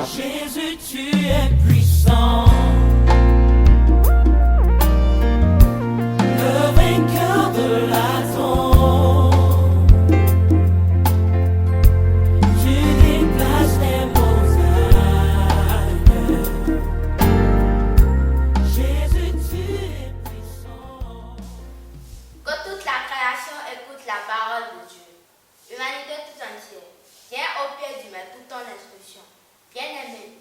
Jésus, tu es puissant. Le vainqueur de la tombe. Tu déplaces les montagnes. Jésus, tu es puissant. Que toute la création écoute la parole de Dieu. Humanité tout entière, viens au pied du maître pour ton instruction. Bien-aimés,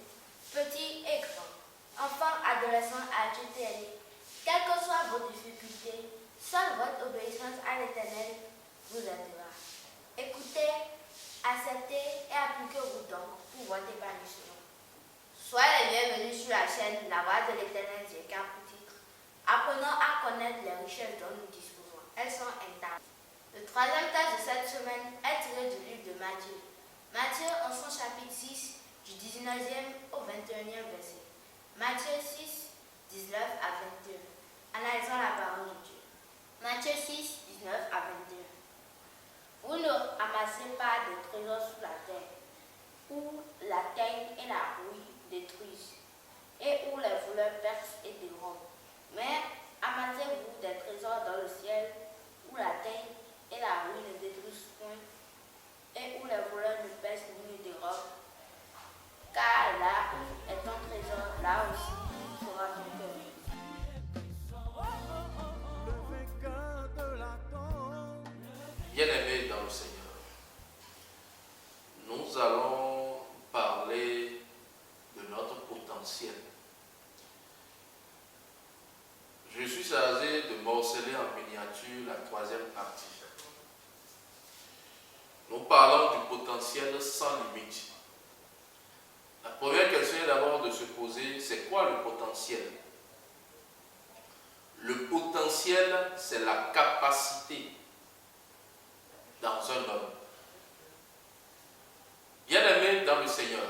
petits et grands, enfants, adolescents, adultes et aînés, quelles que soient vos difficultés, seule votre obéissance à l'Éternel vous aidera. Écoutez, acceptez et appliquez-vous donc pour votre épanouissement. Soyez les bienvenus sur la chaîne La Voix de l'Éternel Dieu qui a pour titre Apprenons à connaître les richesses dont nous disposons. Elles sont intables. Le troisième texte de cette semaine est tiré du livre de Matthieu. Matthieu en son chapitre 6, du 19e au 21e verset. Matthieu 6, 19 à 21. Analysons la parole de Dieu. Matthieu 6, 19 à 21. Vous ne amassez pas des trésors sous la terre, où la teigne et la rouille détruisent, et où les voleurs percent et dérobent. Mais amassez-vous des trésors dans le ciel, où la teigne et la rouille ne détruisent point, et où les voleurs ne percent ni ne dérobent. Car là où est ton trésor, là aussi sera ton cœur. Bien-aimés dans le Seigneur, nous allons parler de notre potentiel. Je suis chargé de morceler en miniature la troisième partie. Nous parlons du potentiel sans limite. La première question est d'abord de se poser, c'est quoi le potentiel? Le potentiel, c'est la capacité dans un homme. Bien-aimé dans le Seigneur,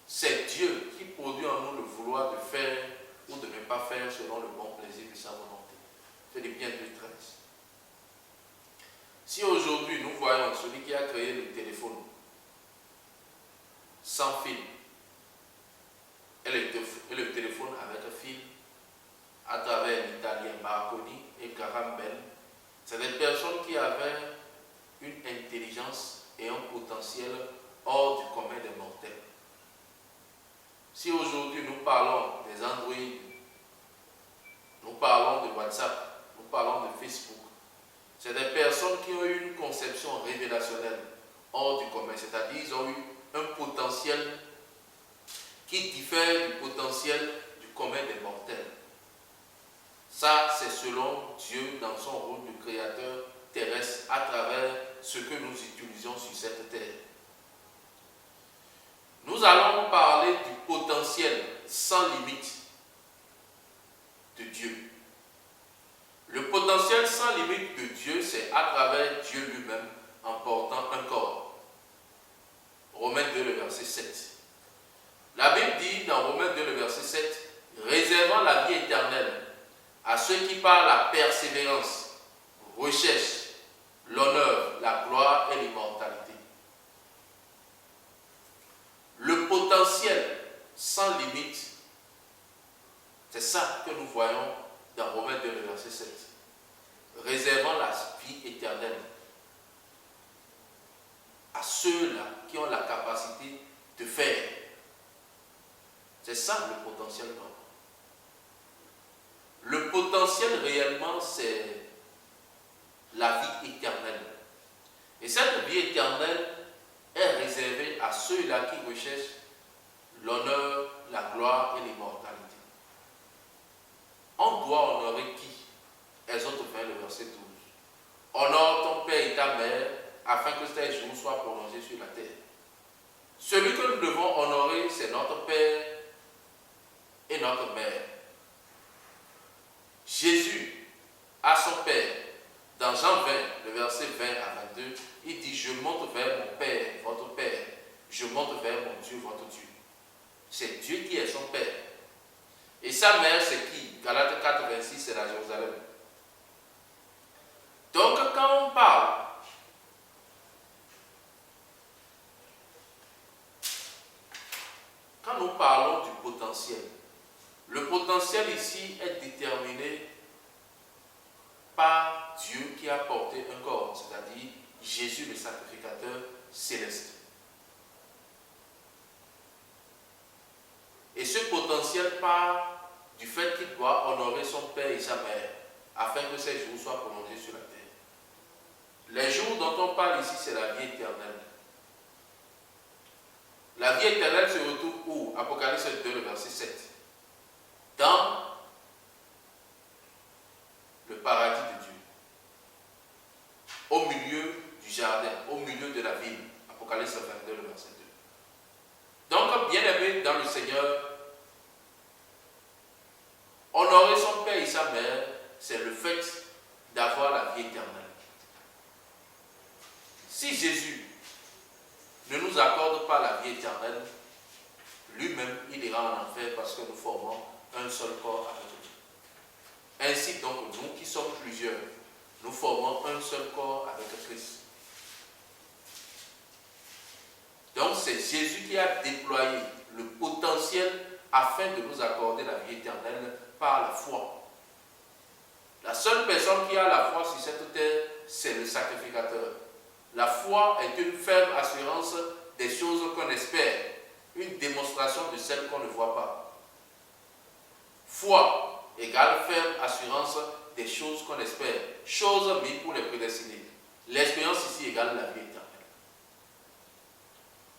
c'est Dieu qui produit en nous le vouloir de faire ou de ne pas faire selon le bon plaisir de sa volonté. Philippiens 2:13. Si aujourd'hui nous voyons celui qui a créé le téléphone sans fil et le téléphone avec un fil à travers l'italien Marconi et Graham Bell, c'est des personnes qui avaient une intelligence et un potentiel hors du commun des mortels. Si aujourd'hui nous parlons des Android, nous parlons de WhatsApp, nous parlons de Facebook, c'est des personnes qui ont eu une conception révélationnelle hors du commun, c'est-à-dire ils ont eu un potentiel qui diffère du potentiel du commun des mortels. Ça, c'est selon Dieu dans son rôle de créateur terrestre à travers ce que nous utilisons sur cette terre. Nous allons parler du potentiel sans limite de Dieu. Le potentiel sans limite de Dieu, c'est à travers Dieu lui-même en portant un corps. Romains 2, le verset 7. La Bible dit dans Romains 2, le verset 7, réservant la vie éternelle à ceux qui par la persévérance recherchent l'honneur, la gloire et l'immortalité. Le potentiel sans limite, c'est ça que nous voyons dans Romains 2, le verset 7. Réservant la vie éternelle à ceux-là qui ont la capacité de faire. C'est ça le potentiel d'homme. Le potentiel réellement, c'est la vie éternelle. Et cette vie éternelle est réservée à ceux-là qui recherchent l'honneur, la gloire et l'immortalité. On doit honorer qui? Exode 20, le verset 12. Honore ton père et ta mère afin que tes jours soient prolongés sur la terre. Celui que nous devons honorer, c'est notre père et notre mère. Jésus a son père. Dans Jean 20, le verset 20 à 22, il dit, je monte vers mon père, votre père. Je monte vers mon Dieu, votre Dieu. C'est Dieu qui est son père. Et sa mère, c'est qui? Galates 4, 26, c'est la Jérusalem. Donc, quand on parle quand nous parlons du potentiel, le potentiel ici est déterminé par Dieu qui a porté un corps, c'est-à-dire Jésus le sacrificateur céleste. Et ce potentiel part du fait qu'il doit honorer son père et sa mère afin que ses jours soient prolongés sur la terre. Les jours dont on parle ici, c'est la vie éternelle. La vie éternelle se retrouve où? Apocalypse 2, le verset 7. Dans le paradis de Dieu. Au milieu du jardin, au milieu de la ville. Apocalypse 22, le verset 2. Donc, bien aimé dans le Seigneur, honorer son père et sa mère, c'est le fait d'avoir la vie éternelle. Si Jésus ne nous accorde pas la vie éternelle, lui-même, il ira en enfer parce que nous formons un seul corps avec lui. Ainsi donc, nous qui sommes plusieurs, nous formons un seul corps avec Christ. Donc, c'est Jésus qui a déployé le potentiel afin de nous accorder la vie éternelle par la foi. La seule personne qui a la foi sur cette terre, c'est le sacrificateur. La foi est une ferme assurance des choses qu'on espère, une démonstration de celles qu'on ne voit pas. Foi égale ferme assurance des choses qu'on espère, choses mises pour les prédestinés. L'espérance ici égale la vie éternelle.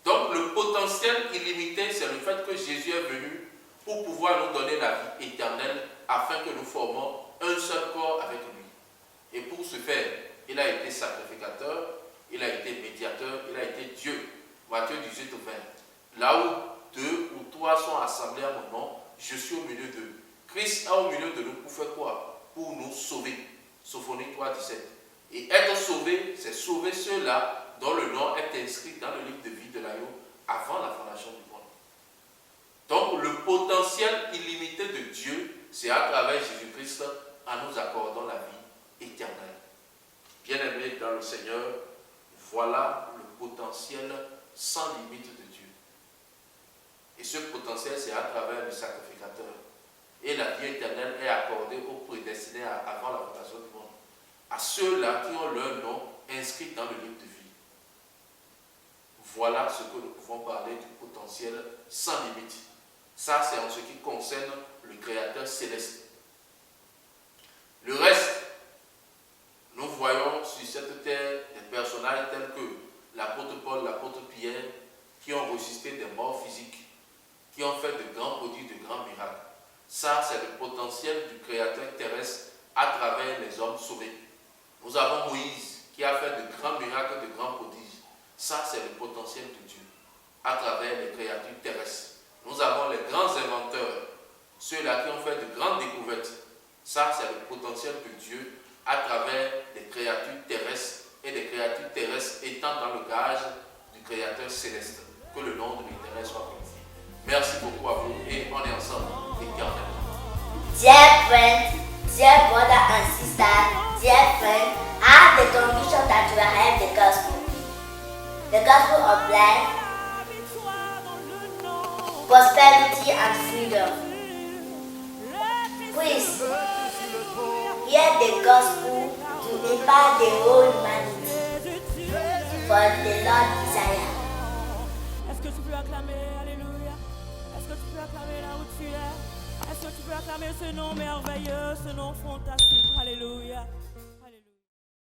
Donc le potentiel illimité, c'est le fait que Jésus est venu pour pouvoir nous donner la vie éternelle afin que nous formons un seul corps avec lui. Et pour ce faire, il a été sacrificateur, il a été médiateur, il a été Dieu. Matthieu 18, 20. Là où 2 ou 3 sont assemblés à mon nom, je suis au milieu d'eux. Christ est au milieu de nous pour faire quoi? Pour nous sauver. Sophonie 3, 17. Et être sauvé, c'est sauver ceux-là dont le nom est inscrit dans le livre de vie de l'agneau avant la fondation du monde. Donc le potentiel illimité de Dieu, c'est à travers Jésus-Christ en nous accordant la vie éternelle. Bien-aimés dans le Seigneur, voilà le potentiel sans limite de Dieu. Et ce potentiel, c'est à travers le sacrificateur. Et la vie éternelle est accordée aux prédestinés avant la fondation du monde. À ceux-là qui ont leur nom inscrit dans le livre de vie. Voilà ce que nous pouvons parler du potentiel sans limite. Ça, c'est en ce qui concerne le Créateur céleste. Le reste, nous voyons sur cette terre des personnages tels que l'apôtre Paul, l'apôtre Pierre, qui ont ressuscité des morts physiques, qui ont fait de grands prodiges, de grands miracles. Ça, c'est le potentiel du Créateur terrestre à travers les hommes sauvés. Nous avons Moïse, qui a fait de grands miracles, de grands prodiges. Ça, c'est le potentiel de Dieu à travers les créatures terrestres. Nous avons les grands inventeurs, ceux-là qui ont fait de grandes découvertes. Ça, c'est le potentiel de Dieu à travers les créatures terrestres et des créatures terrestres étant dans le gage du Créateur céleste. Que le nom de l'Éternel soit glorifié. Merci beaucoup à vous et on est ensemble éternellement. Dear friends, dear brother and sister, dear friend, I have the conviction that you have the gospel of life, prosperity and freedom. Please, hear the gospel to impact the whole humanity, for the Lord desire. Est-ce que tu peux acclamer, alléluia? Est-ce que tu peux acclamer là où tu es? Est-ce que tu peux acclamer ce nom merveilleux, ce nom fantastique, alléluia?